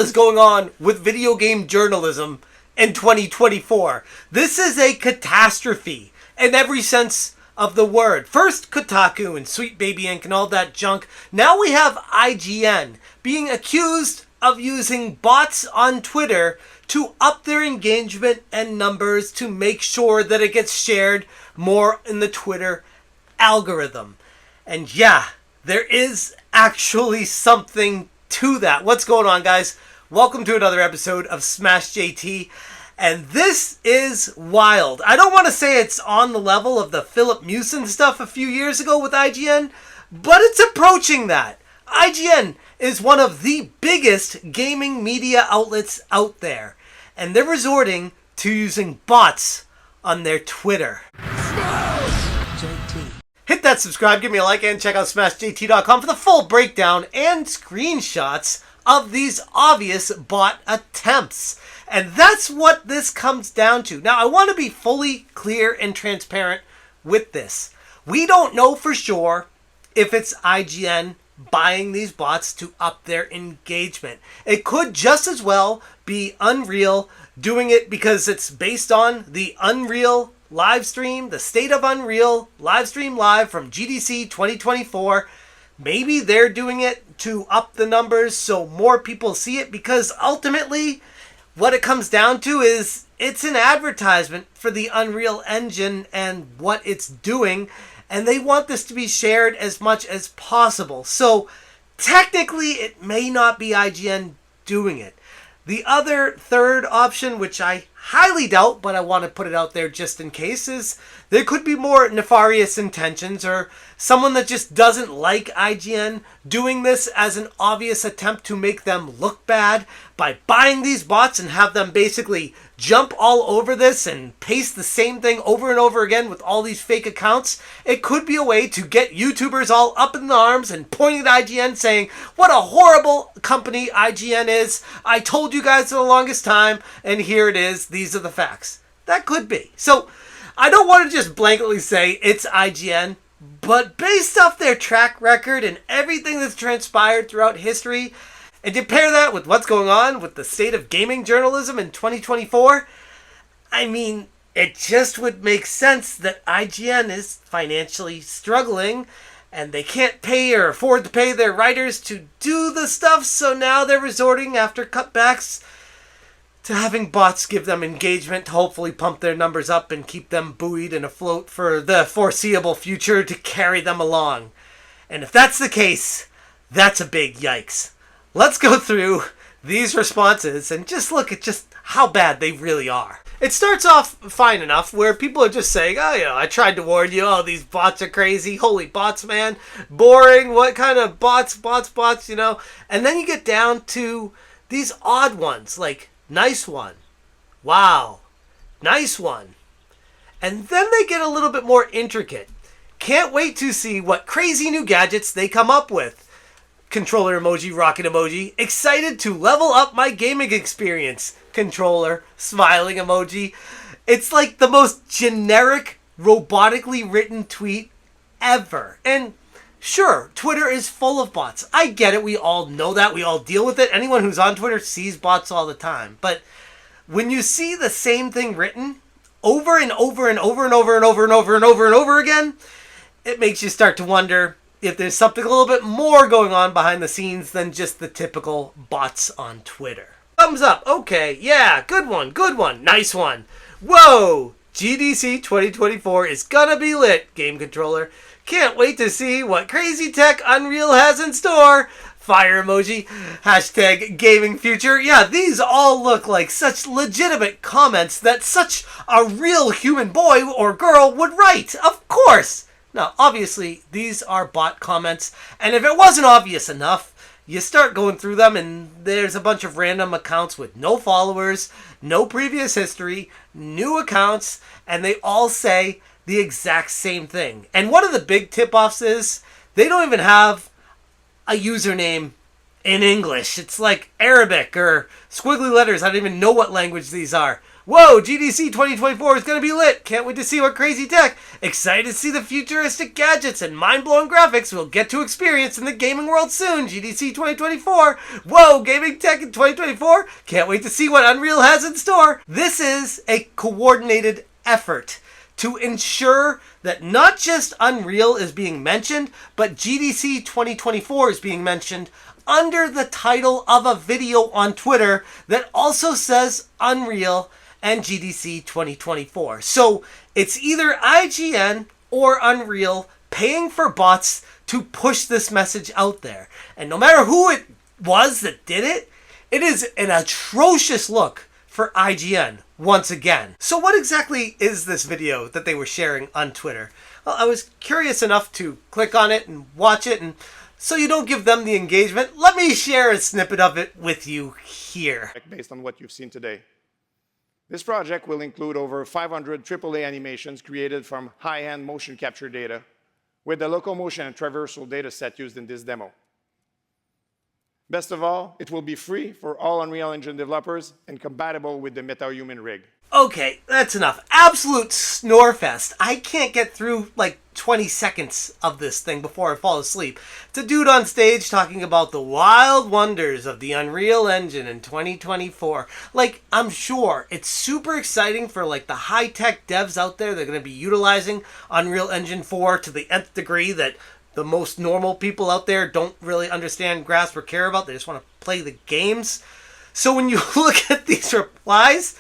is going on with video game journalism in 2024? This is a catastrophe in every sense of the word. First Kotaku and Sweet Baby Inc. and all that junk. Now we have IGN being accused of using bots on Twitter to up their engagement and numbers to make sure that it gets shared more in the Twitter algorithm. And yeah, there is actually something to that. What's going on, guys? Welcome to another episode of Smash JT. And this is wild. I don't want to say it's on the level of the Philip Mewson stuff a few years ago with IGN, but it's approaching that. IGN is one of the biggest gaming media outlets out there, and they're resorting to using bots on their Twitter. Smash JT. Hit that subscribe, give me a like, and check out SmashJT.com for the full breakdown and screenshots of these obvious bot attempts. And that's what this comes down to. Now, I want to be fully clear and transparent with this. We don't know for sure if it's IGN buying these bots to up their engagement. It could just as well be Unreal doing it because it's based on the Unreal live stream, the State of Unreal live stream live from GDC 2024. Maybe they're doing it to up the numbers so more people see it, because ultimately what it comes down to is it's an advertisement for the Unreal Engine and what it's doing, and they want this to be shared as much as possible. So technically it may not be IGN doing it. The other third option, which I highly doubt, but I want to put it out there just in case, is there could be more nefarious intentions, or someone that just doesn't like IGN doing this as an obvious attempt to make them look bad by buying these bots and have them basically jump all over this and paste the same thing over and over again with all these fake accounts. It could be a way to get YouTubers all up in arms and pointing at IGN saying, what a horrible company IGN is. I told you guys for the longest time, and here it is. These are the facts. That could be. So I don't want to just blanketly say it's IGN, but based off their track record and everything that's transpired throughout history, and you pair that with what's going on with the state of gaming journalism in 2024, I mean, it just would make sense that IGN is financially struggling and they can't pay or afford to pay their writers to do the stuff, so now they're resorting, after cutbacks, to having bots give them engagement to hopefully pump their numbers up and keep them buoyed and afloat for the foreseeable future to carry them along. And if that's the case, that's a big yikes. Let's go through these responses and just look at just how bad they really are. It starts off fine enough where people are just saying, oh, I tried to warn you. Oh, these bots are crazy. Holy bots, man. Boring. What kind of bots, And then you get down to these odd ones, like, nice one. Wow. Nice one. And then they get a little bit more intricate. Can't wait to see what crazy new gadgets they come up with. Controller emoji, rocket emoji. Excited to level up my gaming experience. Controller, smiling emoji. It's like the most generic, robotically written tweet ever. And sure, Twitter is full of bots. I get it. We all know that. We all deal with it. Anyone who's on Twitter sees bots all the time. But when you see the same thing written over and over and over and over and over and over and over and over again, it makes you start to wonder if there's something a little bit more going on behind the scenes than just the typical bots on Twitter. Thumbs up. Okay. Yeah. Good one. Nice one. Whoa. GDC 2024 is gonna be lit, game controller. Can't wait to see what crazy tech Unreal has in store. Fire emoji. Hashtag gaming future. Yeah, these all look like such legitimate comments that such a real human boy or girl would write. Of course. Now, obviously, these are bot comments, and if it wasn't obvious enough, you start going through them, and there's a bunch of random accounts with no followers, no previous history, new accounts, and they all say the exact same thing. And one of the big tip-offs is they don't even have a username in English. It's like Arabic or squiggly letters. I don't even know what language these are. Whoa, GDC 2024 is going to be lit. Can't wait to see what crazy tech. Excited to see the futuristic gadgets and mind-blowing graphics we'll get to experience in the gaming world soon. GDC 2024. Whoa, gaming tech in 2024. Can't wait to see what Unreal has in store. This is a coordinated effort to ensure that not just Unreal is being mentioned, but GDC 2024 is being mentioned under the title of a video on Twitter that also says Unreal and GDC 2024. So it's either IGN or Unreal paying for bots to push this message out there. And no matter who it was that did it, it is an atrocious look for IGN once again. So what exactly is this video that they were sharing on Twitter? Well, I was curious enough to click on it and watch it, and so you don't give them the engagement, let me share a snippet of it with you here. Based on what you've seen today. This project will include over 500 AAA animations created from high-end motion capture data with the locomotion and traversal data set used in this demo. Best of all, it will be free for all Unreal Engine developers and compatible with the MetaHuman rig. Okay, that's enough. Absolute snorefest. I can't get through like 20 seconds of this thing before I fall asleep. It's a dude on stage talking about the wild wonders of the Unreal Engine in 2024. Like, I'm sure it's super exciting for like the high-tech devs out there that are going to be utilizing Unreal Engine 4 to the nth degree that the most normal people out there don't really understand, grasp, or care about. They just want to play the games. So when you look at these replies,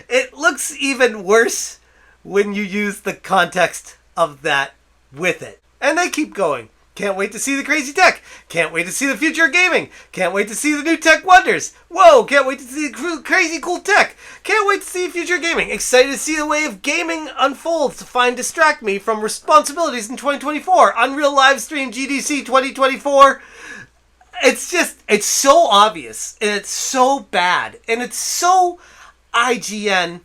it looks even worse when you use the context of that with it. And they keep going. Can't wait to see the crazy tech. Can't wait to see the future of gaming. Can't wait to see the new tech wonders. Whoa, can't wait to see the crazy cool tech. Can't wait to see future gaming. Excited to see the way of gaming unfolds to find distract me from responsibilities in 2024. Unreal live stream GDC 2024. It's so obvious, and it's so bad, and it's so IGN.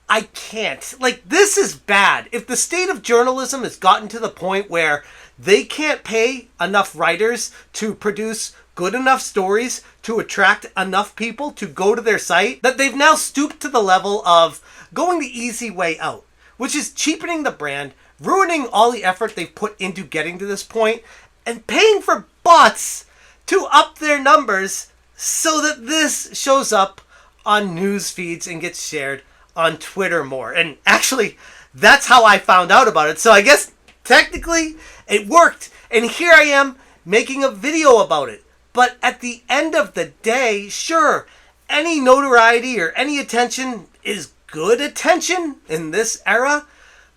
I can't. Like, this is bad. If the state of journalism has gotten to the point where they can't pay enough writers to produce good enough stories to attract enough people to go to their site, that they've now stooped to the level of going the easy way out, which is cheapening the brand, ruining all the effort they've put into getting to this point, and paying for bots to up their numbers so that this shows up on news feeds and gets shared on Twitter more. And actually, that's how I found out about it. So I guess technically it worked. And here I am making a video about it. But at the end of the day, sure, any notoriety or any attention is good attention in this era.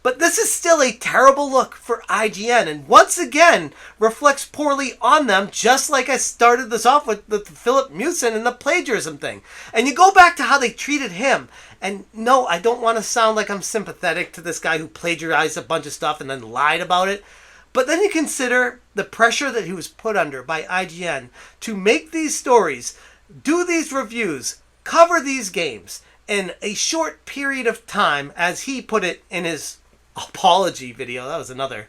But this is still a terrible look for IGN, and once again reflects poorly on them, just like I started this off with the Philip Mewson and the plagiarism thing. And you go back to how they treated him, and no, I don't want to sound like I'm sympathetic to this guy who plagiarized a bunch of stuff and then lied about it, but then you consider the pressure that he was put under by IGN to make these stories, do these reviews, cover these games in a short period of time, as he put it in his apology video. That was another.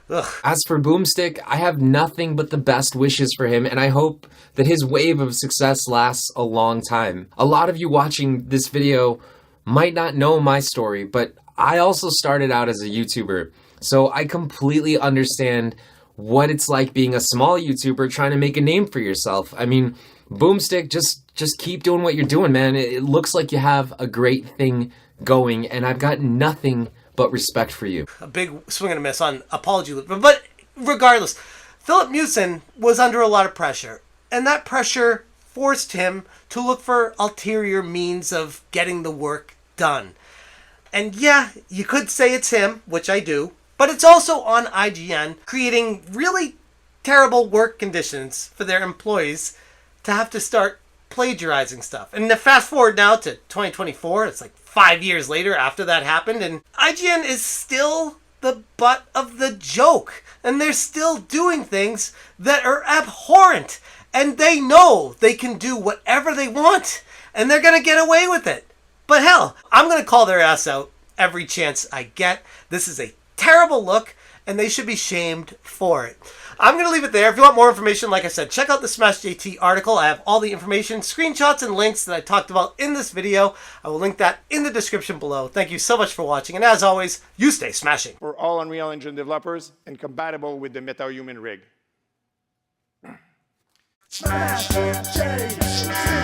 Ugh. As for Boomstick, I have nothing but the best wishes for him, and I hope that his wave of success lasts a long time. A lot of you watching this video might not know my story, but I also started out as a YouTuber, so I completely understand what it's like being a small YouTuber trying to make a name for yourself. I mean, Boomstick, just keep doing what you're doing, man. It looks like you have a great thing going, and I've got nothing but respect for you. A big swing and a miss on apology. But regardless, Philip Mewson was under a lot of pressure, and that pressure forced him to look for ulterior means of getting the work done. And yeah, you could say it's him, which I do, but it's also on IGN creating really terrible work conditions for their employees to have to start plagiarizing stuff. And to fast forward now to 2024, it's like 5 years later after that happened, and IGN is still the butt of the joke. And they're still doing things that are abhorrent. And they know they can do whatever they want, and they're going to get away with it. But hell, I'm going to call their ass out every chance I get. This is a terrible look, and they should be shamed for it. I'm going to leave it there. If you want more information, like I said, check out the Smash JT article. I have all the information, screenshots, and links that I talked about in this video. I will link that in the description below. Thank you so much for watching, and as always, you stay smashing. For all Unreal Engine developers and compatible with the MetaHuman rig. Smash JT.